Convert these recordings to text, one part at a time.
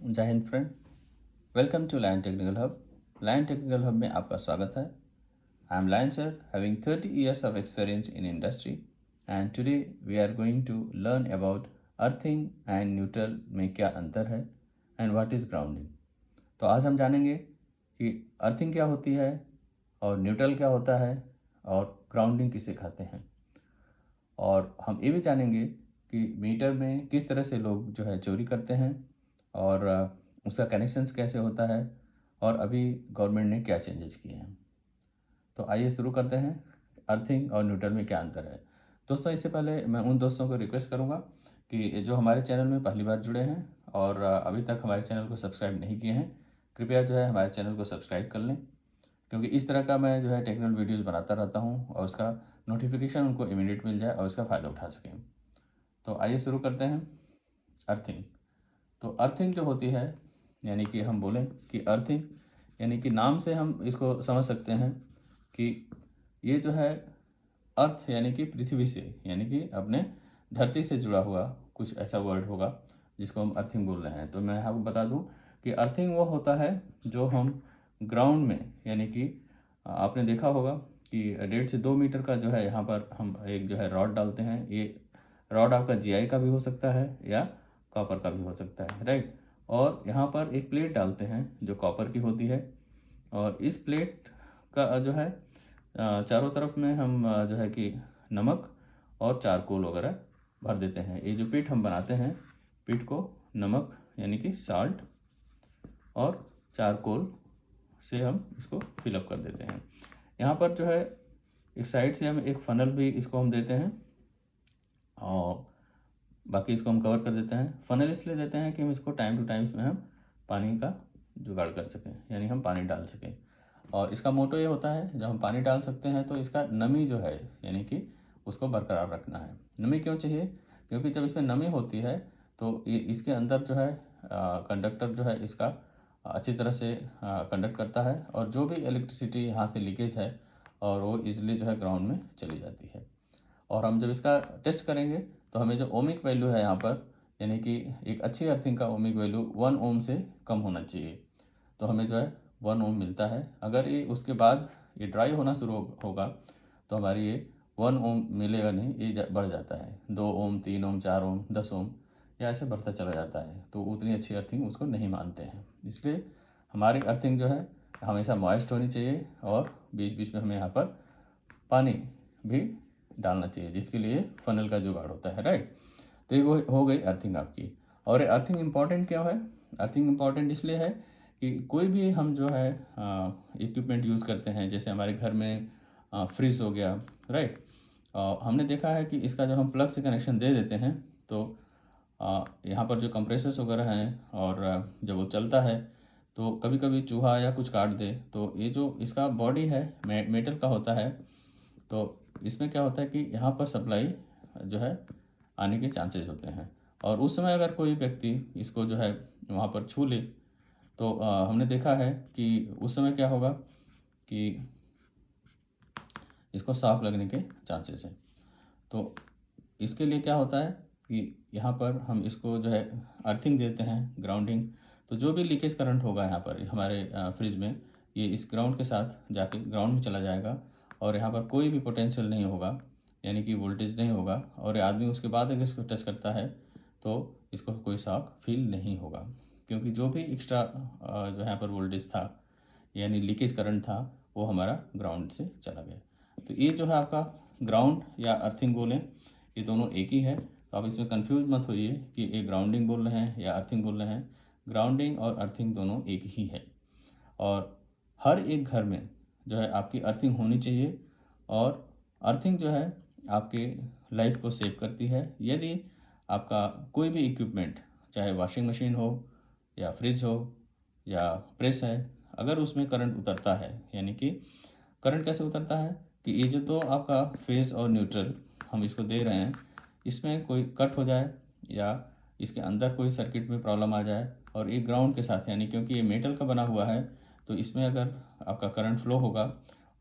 जय हिंद friend. Welcome to Lion Technical Hub. Lion Technical Hub में आपका स्वागत है। I am Lion sir, having 30 years of experience in industry, and today we are going to learn about earthing and neutral में क्या अंतर है and what is grounding। तो आज हम जानेंगे कि अर्थिंग क्या होती है और न्यूट्रल क्या होता है और ग्राउंडिंग किसे कहते हैं। और हम ये भी जानेंगे कि मीटर में किस तरह से लोग जो है चोरी करते हैं और उसका कनेक्शंस कैसे होता है और अभी गवर्नमेंट ने क्या चेंजेस किए हैं। तो आइए शुरू करते हैं। अर्थिंग और न्यूट्रल में क्या अंतर है। दोस्तों, इससे पहले मैं उन दोस्तों को रिक्वेस्ट करूंगा कि जो हमारे चैनल में पहली बार जुड़े हैं और अभी तक हमारे चैनल को सब्सक्राइब नहीं किए हैं, कृपया जो है हमारे चैनल को सब्सक्राइब कर लें, क्योंकि इस तरह का मैं जो है टेक्निकल वीडियोज़ बनाता रहता हूँ और उसका नोटिफिकेशन उनको इमीडिएट मिल जाए और इसका फ़ायदा उठा सकें। तो आइए शुरू करते हैं। अर्थिंग। तो अर्थिंग जो होती है, यानी कि हम बोलें कि अर्थिंग यानी कि नाम से हम इसको समझ सकते हैं कि ये जो है अर्थ यानी कि पृथ्वी से, यानी कि अपने धरती से जुड़ा हुआ कुछ ऐसा वर्ड होगा जिसको हम अर्थिंग बोल रहे हैं। तो मैं आपको बता दूं कि अर्थिंग वो होता है जो हम ग्राउंड में, यानी कि आपने देखा होगा कि 1.5 से 2 मीटर का जो है यहाँ पर हम एक जो है रॉड डालते हैं। ये रॉड आपका जीआई का भी हो सकता है या कॉपर का भी हो सकता है, राइट। और यहाँ पर एक प्लेट डालते हैं जो कॉपर की होती है और इस प्लेट का जो है चारों तरफ में हम जो है कि नमक और चारकोल वगैरह भर देते हैं। ये जो पिट हम बनाते हैं, पिट को नमक यानी कि साल्ट और चारकोल से हम इसको फिलअप कर देते हैं। यहाँ पर जो है इस साइड से हम एक फनल भी इसको हम देते हैं और बाकी इसको हम कवर कर देते हैं। फनल इसलिए देते हैं कि हम इसको टाइम टू टाइम इसमें हम पानी का जुगाड़ कर सकें, यानी हम पानी डाल सकें। और इसका मोटो ये होता है, जब हम पानी डाल सकते हैं तो इसका नमी जो है यानी कि उसको बरकरार रखना है। नमी क्यों चाहिए? क्योंकि जब इसमें नमी होती है तो ये इसके अंदर जो है कंडक्टर जो है इसका अच्छी तरह से कंडक्ट करता है और जो भी इलेक्ट्रिसिटी यहाँ से लीकेज है और वो इजीली जो है ग्राउंड में चली जाती है। और हम जब इसका टेस्ट करेंगे तो हमें जो ओमिक वैल्यू है यहाँ पर, यानी कि एक अच्छी अर्थिंग का ओमिक वैल्यू 1 ओम से कम होना चाहिए। तो हमें जो है 1 ओम मिलता है। अगर ये उसके बाद ये ड्राई होना शुरू होगा तो हमारी ये 1 ओम मिलेगा नहीं, ये बढ़ जाता है 2 ओम, 3 ओम, 4 ओम, 10 ओम, या ऐसे बढ़ता चला जाता है। तो उतनी अच्छी अर्थिंग उसको नहीं मानते हैं। इसलिए हमारी अर्थिंग जो है हमेशा मॉइस्ट होनी चाहिए और बीच बीच में हमें यहाँ पर पानी भी डालना चाहिए, जिसके लिए फनल का जुगाड़ होता है, राइट। तो ये वो हो गई अर्थिंग आपकी। और अर्थिंग इम्पॉर्टेंट क्यों है? अर्थिंग इम्पॉर्टेंट इसलिए है कि कोई भी हम जो है इक्विपमेंट यूज़ करते हैं, जैसे हमारे घर में फ्रिज हो गया, राइट। हमने देखा है कि इसका जब हम प्लग से कनेक्शन दे देते हैं तो यहाँ पर जो कंप्रेसर्स वगैरह हैं और जब वो चलता है तो कभी कभी चूहा या कुछ काट दे, तो ये जो इसका बॉडी है मेटल का होता है। तो इसमें क्या होता है कि यहाँ पर सप्लाई जो है आने के चांसेस होते हैं और उस समय अगर कोई व्यक्ति इसको जो है वहाँ पर छू ले तो हमने देखा है कि उस समय क्या होगा कि इसको सांप लगने के चांसेस हैं। तो इसके लिए क्या होता है कि यहाँ पर हम इसको जो है अर्थिंग देते हैं, ग्राउंडिंग। तो जो भी लीकेज करंट होगा यहाँ पर हमारे फ्रिज में, ये इस ग्राउंड के साथ जाके ग्राउंड में चला जाएगा और यहाँ पर कोई भी पोटेंशियल नहीं होगा, यानी कि वोल्टेज नहीं होगा। और ये आदमी उसके बाद अगर इसको टच करता है तो इसको कोई शॉक फील नहीं होगा, क्योंकि जो भी एक्स्ट्रा जो यहाँ पर वोल्टेज था यानी लीकेज करंट था वो हमारा ग्राउंड से चला गया। तो ये जो है आपका ग्राउंड या अर्थिंग बोलें, ये दोनों एक ही है। तो आप इसमें कंफ्यूज मत होइए कि ये ग्राउंडिंग बोल रहे हैं या अर्थिंग बोल रहे हैं। ग्राउंडिंग और अर्थिंग दोनों एक ही है और हर एक घर में जो है आपकी अर्थिंग होनी चाहिए। और अर्थिंग जो है आपके लाइफ को सेव करती है। यदि आपका कोई भी इक्विपमेंट, चाहे वॉशिंग मशीन हो या फ्रिज हो या प्रेस है, अगर उसमें करंट उतरता है, यानी कि करंट कैसे उतरता है कि ये जो तो आपका फेज और न्यूट्रल हम इसको दे रहे हैं, इसमें कोई कट हो जाए या इसके अंदर कोई सर्किट में प्रॉब्लम आ जाए और ये ग्राउंड के साथ, यानी क्योंकि ये मेटल का बना हुआ है तो इसमें अगर आपका करंट फ्लो होगा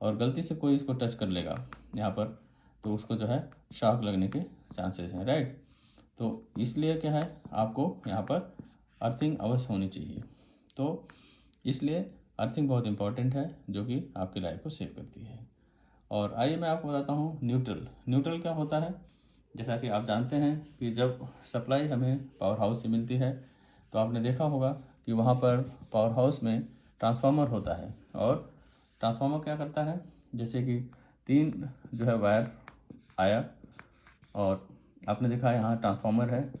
और गलती से कोई इसको टच कर लेगा यहाँ पर, तो उसको जो है शॉक लगने के चांसेस हैं, राइट। तो इसलिए क्या है, आपको यहाँ पर अर्थिंग अवश्य होनी चाहिए। तो इसलिए अर्थिंग बहुत इंपॉर्टेंट है, जो कि आपकी लाइफ को सेव करती है। और आइए मैं आपको बताता हूँ न्यूट्रल। न्यूट्रल क्या होता है? जैसा कि आप जानते हैं कि जब सप्लाई हमें पावर हाउस से मिलती है, तो आपने देखा होगा कि वहाँ पर पावर हाउस में ट्रांसफार्मर होता है। और ट्रांसफार्मर क्या करता है, जैसे कि 3 जो है वायर आया, और आपने देखा यहाँ ट्रांसफार्मर है,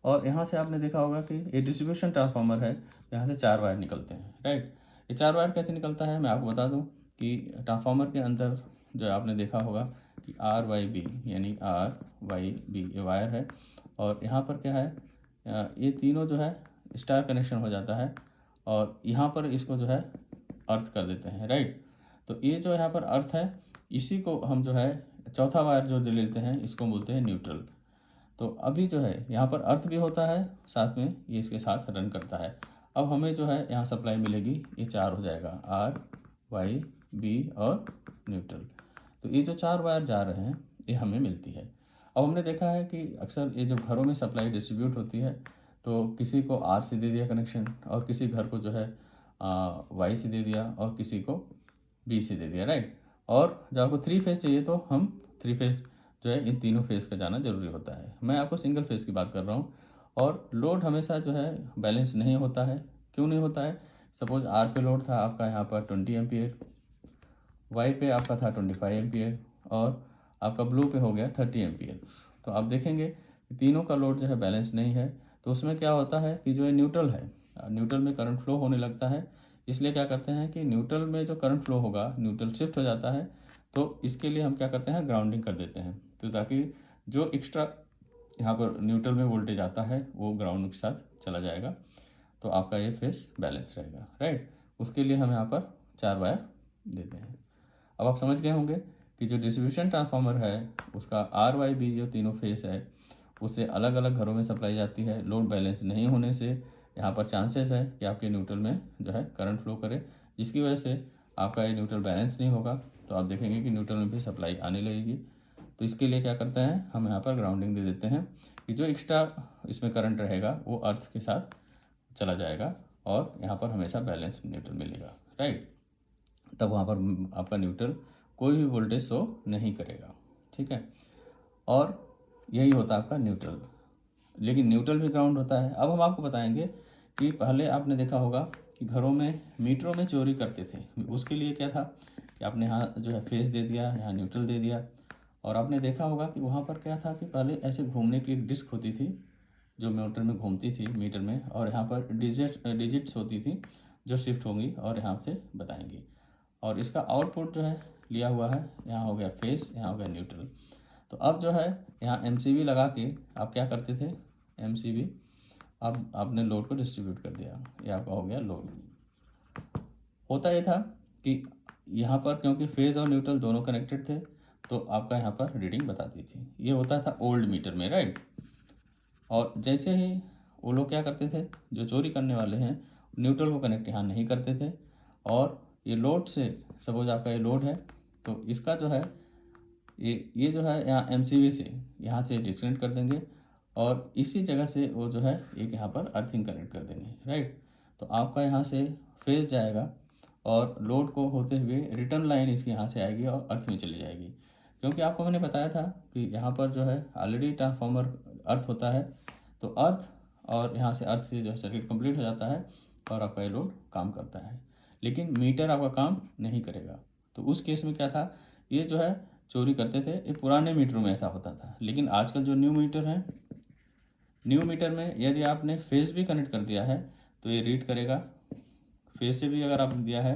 और यहाँ से आपने देखा होगा कि ये डिस्ट्रीब्यूशन ट्रांसफार्मर है। यहाँ से 4 वायर निकलते हैं, राइट। ये 4 वायर कैसे निकलता है, मैं आपको बता दूँ कि ट्रांसफार्मर के अंदर जो आपने देखा होगा कि RYB यानी RYB ये वायर है, और यहाँ पर क्या है, ये तीनों जो है स्टार कनेक्शन हो जाता है, और यहाँ पर इसको जो है अर्थ कर देते हैं, राइट। तो ये जो यहाँ पर अर्थ है, इसी को हम जो है चौथा वायर जो ले लेते हैं, इसको बोलते हैं न्यूट्रल। तो अभी जो है यहाँ पर अर्थ भी होता है, साथ में ये इसके साथ रन करता है। अब हमें जो है यहाँ सप्लाई मिलेगी, ये 4 हो जाएगा, RYB और न्यूट्रल। तो ये जो 4 वायर जा रहे हैं, ये हमें मिलती है। अब हमने देखा है कि अक्सर ये जब घरों में सप्लाई डिस्ट्रीब्यूट होती है, तो किसी को R से दे दिया कनेक्शन, और किसी घर को जो है Y से दे दिया, और किसी को B से दे दिया, राइट। और जब आपको 3 फेज चाहिए, तो हम 3 फेज जो है इन तीनों फेज का जाना जरूरी होता है। मैं आपको सिंगल फेज की बात कर रहा हूँ। और लोड हमेशा जो है बैलेंस नहीं होता है। क्यों नहीं होता है? सपोज R पे लोड था आपका यहाँ पर 20 एम्पियर, Y पे आपका था 25 एम्पियर, और आपका ब्लू पे हो गया 30 एम्पियर। तो आप देखेंगे कि तीनों का लोड जो है बैलेंस नहीं है। तो उसमें क्या होता है कि जो है न्यूट्रल है, न्यूट्रल में करंट फ्लो होने लगता है। इसलिए क्या करते हैं कि न्यूट्रल में जो करंट फ्लो होगा, न्यूट्रल शिफ्ट हो जाता है। तो इसके लिए हम क्या करते हैं, ग्राउंडिंग कर देते हैं, तो ताकि जो एक्स्ट्रा यहाँ पर न्यूट्रल में वोल्टेज आता है, वो ग्राउंड के साथ चला जाएगा। तो आपका ये फेस बैलेंस रहेगा, राइट। उसके लिए हम यहाँ पर 4 वायर देते हैं। अब आप समझ गए होंगे कि जो डिस्ट्रीब्यूशन ट्रांसफार्मर है, उसका RYB जो तीनों फेस है, उससे अलग अलग घरों में सप्लाई जाती है। लोड बैलेंस नहीं होने से यहाँ पर चांसेस है कि आपके न्यूट्रल में जो है करंट फ्लो करे, जिसकी वजह से आपका ये न्यूट्रल बैलेंस नहीं होगा। तो आप देखेंगे कि न्यूट्रल में भी सप्लाई आने लगेगी। तो इसके लिए क्या करते हैं, हम यहाँ पर ग्राउंडिंग दे देते हैं कि जो एक्स्ट्रा इसमें करंट रहेगा, वो अर्थ के साथ चला जाएगा, और यहाँ पर हमेशा बैलेंस न्यूट्रल मिलेगा, राइट। तब वहाँ पर आपका न्यूट्रल कोई भी वोल्टेज शो नहीं करेगा, ठीक है। और यही होता है आपका न्यूट्रल। लेकिन न्यूट्रल भी ग्राउंड होता है। अब हम आपको बताएंगे कि पहले आपने देखा होगा कि घरों में मीटरों में चोरी करते थे। उसके लिए क्या था कि आपने यहाँ जो है फेस दे दिया, यहाँ न्यूट्रल दे दिया, और आपने देखा होगा कि वहाँ पर क्या था कि पहले ऐसे घूमने की एक डिस्क होती थी, जो मीटर में घूमती थी मीटर में, और यहाँ पर डिजिट्स होती थी जो शिफ्ट होंगी और यहाँ से बताएंगी। और इसका आउटपुट जो है लिया हुआ है, यहाँ हो गया फेस, यहाँ हो गया न्यूट्रल। तो अब जो है यहाँ MCB लगा के आप क्या करते थे, MCB अब आपने लोड को डिस्ट्रीब्यूट कर दिया, ये आपका हो गया लोड। होता ये था कि यहाँ पर क्योंकि फेज और न्यूट्रल दोनों कनेक्टेड थे, तो आपका यहाँ पर रीडिंग बताती थी। ये होता था ओल्ड मीटर में, राइट। और जैसे ही वो लोग क्या करते थे, जो चोरी करने वाले हैं, न्यूट्रल को कनेक्ट यहाँ नहीं करते थे, और ये लोड से, सपोज आपका ये लोड है, तो इसका जो है ये जो है यहाँ MCB से यहाँ से डिस्कनेक्ट कर देंगे, और इसी जगह से वो जो है एक यहाँ पर अर्थिंग कनेक्ट कर देंगे, राइट। तो आपका यहाँ से फेज जाएगा, और लोड को होते हुए रिटर्न लाइन इसकी यहाँ से आएगी और अर्थ में चली जाएगी। क्योंकि आपको मैंने बताया था कि यहाँ पर जो है ऑलरेडी ट्रांसफार्मर अर्थ होता है, तो अर्थ और यहाँ से अर्थ से जो है सर्किट कंप्लीट हो जाता है, और आपका ये लोड काम करता है। लेकिन मीटर आपका काम नहीं करेगा। तो उस केस में क्या था, ये जो है चोरी करते थे। ये पुराने मीटरों में ऐसा होता था। लेकिन आजकल जो न्यू मीटर हैं, न्यू मीटर में यदि आपने फेस भी कनेक्ट कर दिया है, तो ये रीड करेगा। फेस से भी अगर आपने दिया है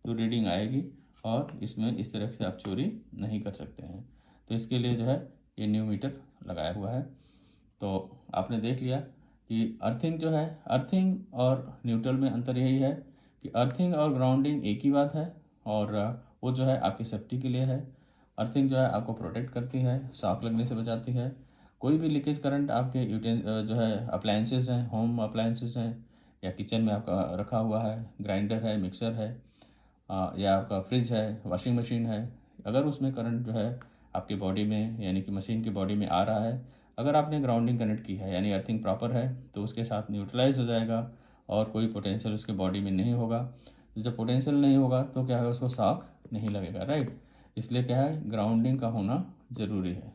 तो रीडिंग आएगी, और इसमें इस तरह से आप चोरी नहीं कर सकते हैं। तो इसके लिए जो है ये न्यू मीटर लगाया हुआ है। तो आपने देख लिया कि अर्थिंग जो है, अर्थिंग और न्यूट्रल में अंतर यही है कि अर्थिंग और ग्राउंडिंग एक ही बात है, और वो जो है आपकी सेफ्टी के लिए है। अर्थिंग जो है आपको प्रोटेक्ट करती है, शॉक लगने से बचाती है। कोई भी लीकेज करंट आपके जो है अप्लायंसेस हैं, होम अप्लायंसेस हैं, या किचन में आपका रखा हुआ है, ग्राइंडर है, मिक्सर है, या आपका फ्रिज है, वॉशिंग मशीन है, अगर उसमें करंट जो है आपके बॉडी में, यानी कि मशीन की बॉडी में आ रहा है, अगर आपने ग्राउंडिंग कनेक्ट की है यानी अर्थिंग प्रॉपर है तो उसके साथ न्यूट्रलाइज हो जाएगा और कोई पोटेंशियल उसके बॉडी में नहीं होगा। जब पोटेंशियल नहीं होगा तो क्या है, उसको शॉक नहीं लगेगा, राइट। इसलिए क्या है, ग्राउंडिंग का होना ज़रूरी है।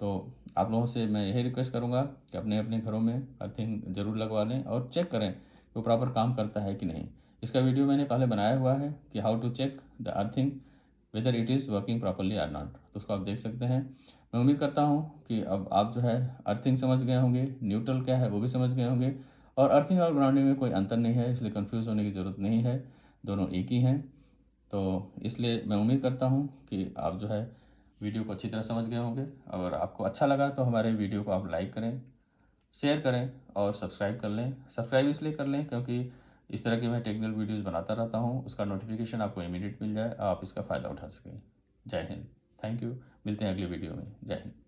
तो आप लोगों से मैं यही रिक्वेस्ट करूँगा कि अपने अपने घरों में अर्थिंग ज़रूर लगवा लें और चेक करें कि वो प्रॉपर काम करता है कि नहीं। इसका वीडियो मैंने पहले बनाया हुआ है कि how to check the earthing whether it is working properly or not, तो उसको आप देख सकते हैं। मैं उम्मीद करता हूँ कि अब आप जो है अर्थिंग समझ गए होंगे, न्यूट्रल क्या है वो भी समझ गए होंगे, और अर्थिंग और ग्राउंडिंग में कोई अंतर नहीं है, इसलिए कंफ्यूज होने की ज़रूरत नहीं है, दोनों एक ही हैं। तो इसलिए मैं उम्मीद करता हूँ कि आप जो है वीडियो को अच्छी तरह समझ गए होंगे। अगर आपको अच्छा लगा तो हमारे वीडियो को आप लाइक करें, शेयर करें और सब्सक्राइब कर लें। सब्सक्राइब इसलिए कर लें क्योंकि इस तरह की मैं टेक्निकल वीडियोस बनाता रहता हूँ, उसका नोटिफिकेशन आपको इमीडिएट मिल जाए, आप इसका फ़ायदा उठा सकें। जय हिंद, थैंक यू। मिलते हैं अगली वीडियो में। जय हिंद।